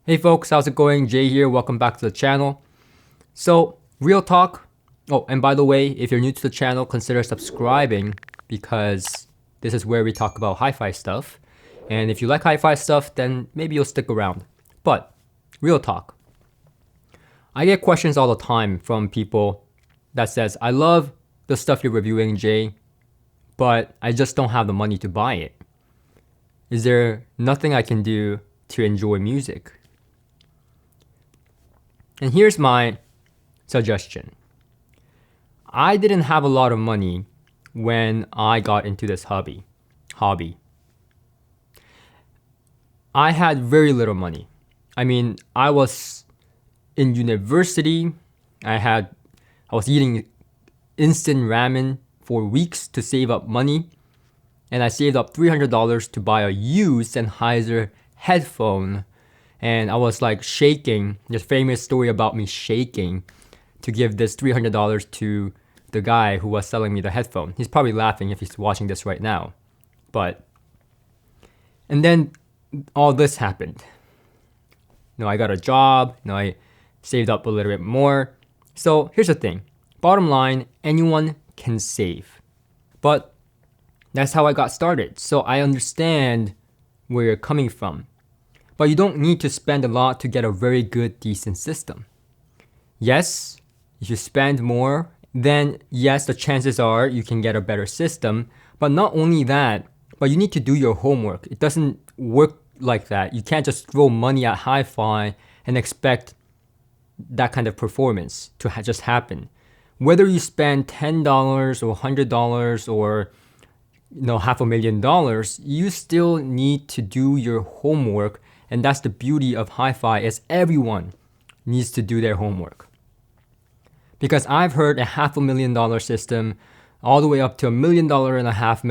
Hey folks, how's it going? Jay here. Welcome back to the channel. So, real talk. Oh, and by the way, if you're new to the channel, consider subscribing because this is where we talk about hi-fi stuff. And if you like hi-fi stuff, then maybe you'll stick around. But, real talk. I get questions all the time from people that says, I love the stuff you're reviewing, Jay, but I just don't have the money to buy it. Is there nothing I can do to enjoy music? And here's my suggestion. I didn't have a lot of money when I got into this hobby. I had very little money. I mean, I was in university. I was eating instant ramen for weeks to save up money. And I saved up $300 to buy a used Sennheiser headphone. And I was like shaking, this famous story about me shaking to give this $300 to the guy who was selling me the headphone. He's probably laughing if he's watching this right now. And then all this happened. I got a job, I saved up a little bit more. So here's the thing. Bottom line, anyone can save. But that's how I got started. So I understand where you're coming from. But you don't need to spend a lot to get a very good, decent system. Yes, if you spend more, then yes, the chances are you can get a better system. But not only that, but you need to do your homework. It doesn't work like that. You can't just throw money at hi-fi and expect that kind of performance to just happen. Whether you spend $10 or $100 or $500,000, you still need to do your homework. And that's the beauty of hi-fi, is everyone needs to do their homework. Because I've heard a $500,000 system all the way up to $1.5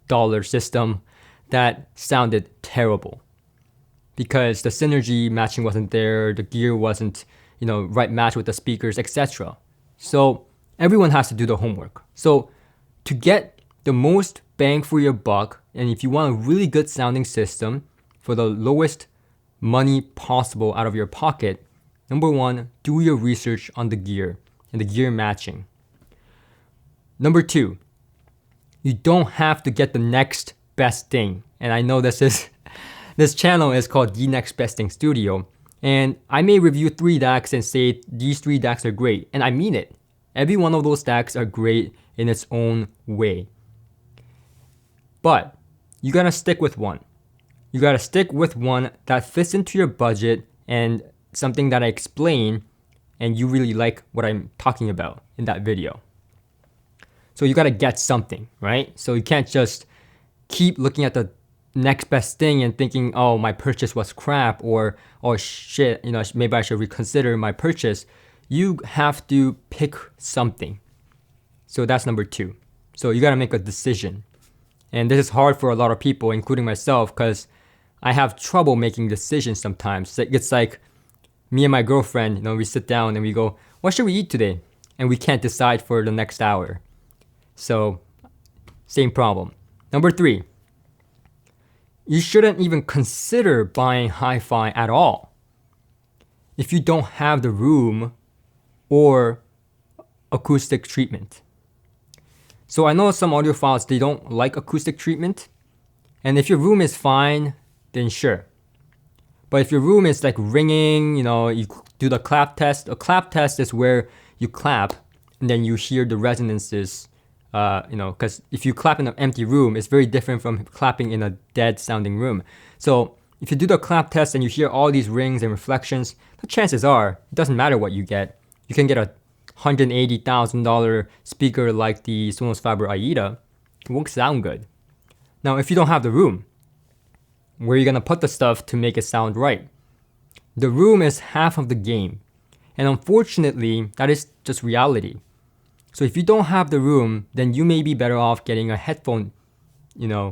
million system that sounded terrible. Because the synergy matching wasn't there, the gear wasn't, right match with the speakers, etc. So everyone has to do the homework. So to get the most bang for your buck, and if you want a really good sounding system for the lowest money possible out of your pocket, number one, do your research on the gear and the gear matching. Number two, you don't have to get the next best thing. And I know this channel is called The Next Best Thing Studio. And I may review 3 DACs and say these 3 DACs are great. And I mean it. Every one of those DACs are great in its own way. But you gotta stick with one. You gotta stick with one that fits into your budget and something that I explain and you really like what I'm talking about in that video. So you gotta get something, right? So you can't just keep looking at the next best thing and thinking, oh, my purchase was crap, or oh shit, maybe I should reconsider my purchase. You have to pick something. So that's number 2. So you gotta make a decision. And this is hard for a lot of people, including myself, because I have trouble making decisions sometimes. It's like me and my girlfriend, we sit down and we go, what should we eat today? And we can't decide for the next hour. So, same problem. Number 3, you shouldn't even consider buying hi-fi at all if you don't have the room or acoustic treatment. So I know some audiophiles, they don't like acoustic treatment. And if your room is fine, then sure. But if your room is like ringing, you do the clap test. A clap test is where you clap and then you hear the resonances, because if you clap in an empty room, it's very different from clapping in a dead sounding room. So if you do the clap test and you hear all these rings and reflections, the chances are, it doesn't matter what you get. You can get a $180,000 speaker like the Sonos Faber Aida. It won't sound good. Now, if you don't have the room, where are you gonna put the stuff to make it sound right? The room is half of the game. And unfortunately, that is just reality. So if you don't have the room, then you may be better off getting a headphone,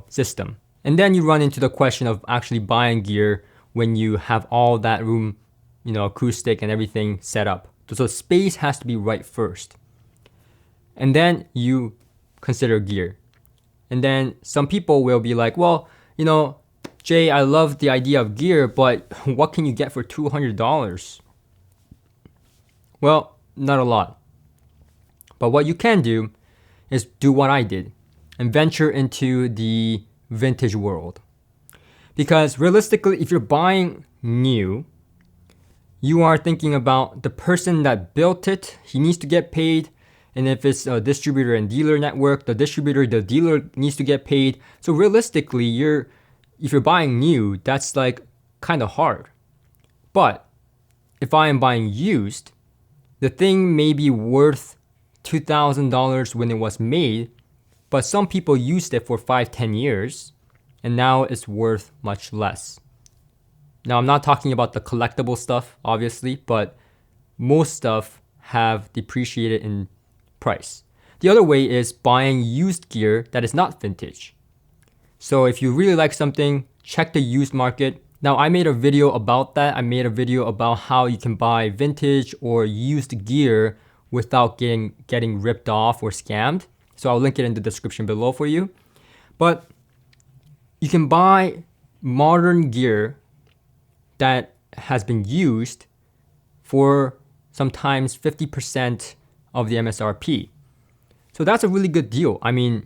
system. And then you run into the question of actually buying gear when you have all that room, acoustic and everything set up. So space has to be right first. And then you consider gear. And then some people will be like, well, Jay, I love the idea of gear, but what can you get for $200? Well, not a lot. But what you can do is do what I did and venture into the vintage world. Because realistically, if you're buying new, you are thinking about the person that built it, he needs to get paid. And if it's a distributor and dealer network, the dealer needs to get paid. So realistically, if you're buying new, that's like kind of hard. But if I am buying used, the thing may be worth $2,000 when it was made, but some people used it for 5-10 years, and now it's worth much less. Now, I'm not talking about the collectible stuff, obviously, but most stuff have depreciated in price. The other way is buying used gear that is not vintage. So if you really like something, check the used market. Now, I made a video about that. I made a video about how you can buy vintage or used gear without getting ripped off or scammed. So I'll link it in the description below for you. But you can buy modern gear that has been used for sometimes 50% of the MSRP. So that's a really good deal. I mean,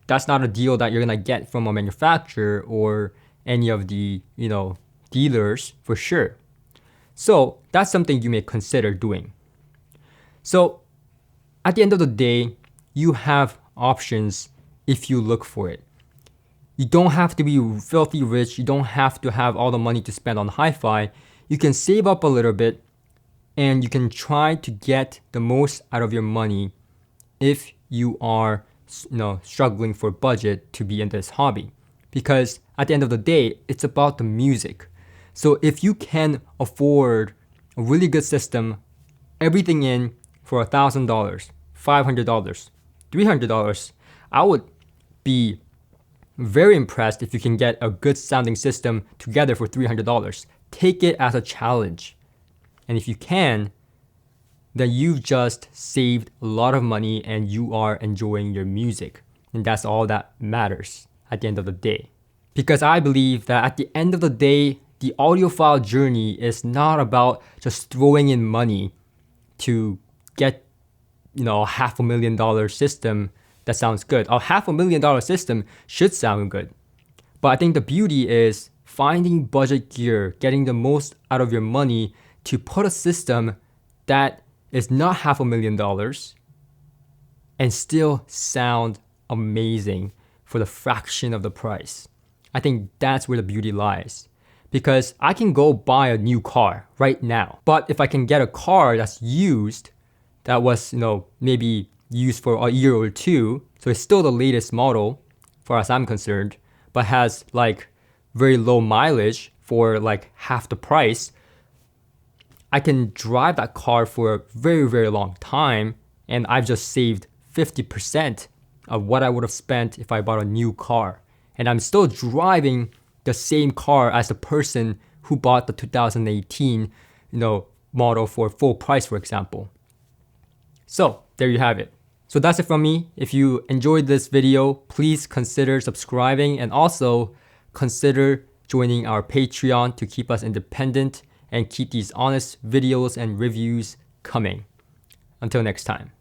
that's not a deal that you're gonna get from a manufacturer or any of the, dealers for sure. So that's something you may consider doing. So at the end of the day, you have options if you look for it. You don't have to be filthy rich. You don't have to have all the money to spend on hi-fi. You can save up a little bit and you can try to get the most out of your money if you are struggling for budget to be in this hobby. Because at the end of the day, it's about the music. So if you can afford a really good system, everything in for $1,000, $500, $300, I would be very impressed if you can get a good sounding system together for $300. Take it as a challenge. And if you can, then you've just saved a lot of money and you are enjoying your music. And that's all that matters at the end of the day. Because I believe that at the end of the day, the audiophile journey is not about just throwing in money to get, a $500,000 system that sounds good. A $500,000 system should sound good. But I think the beauty is finding budget gear, getting the most out of your money to put a system that is not $500,000 and still sound amazing for the fraction of the price. I think that's where the beauty lies. Because I can go buy a new car right now. But if I can get a car that's used, that was, maybe used for a year or two, so it's still the latest model, far as I'm concerned, but has like very low mileage for like half the price, I can drive that car for a very, very long time, and I've just saved 50% of what I would have spent if I bought a new car. And I'm still driving the same car as the person who bought the 2018, model for full price, for example. So there you have it. So that's it from me. If you enjoyed this video, please consider subscribing and also consider joining our Patreon to keep us independent and keep these honest videos and reviews coming. Until next time.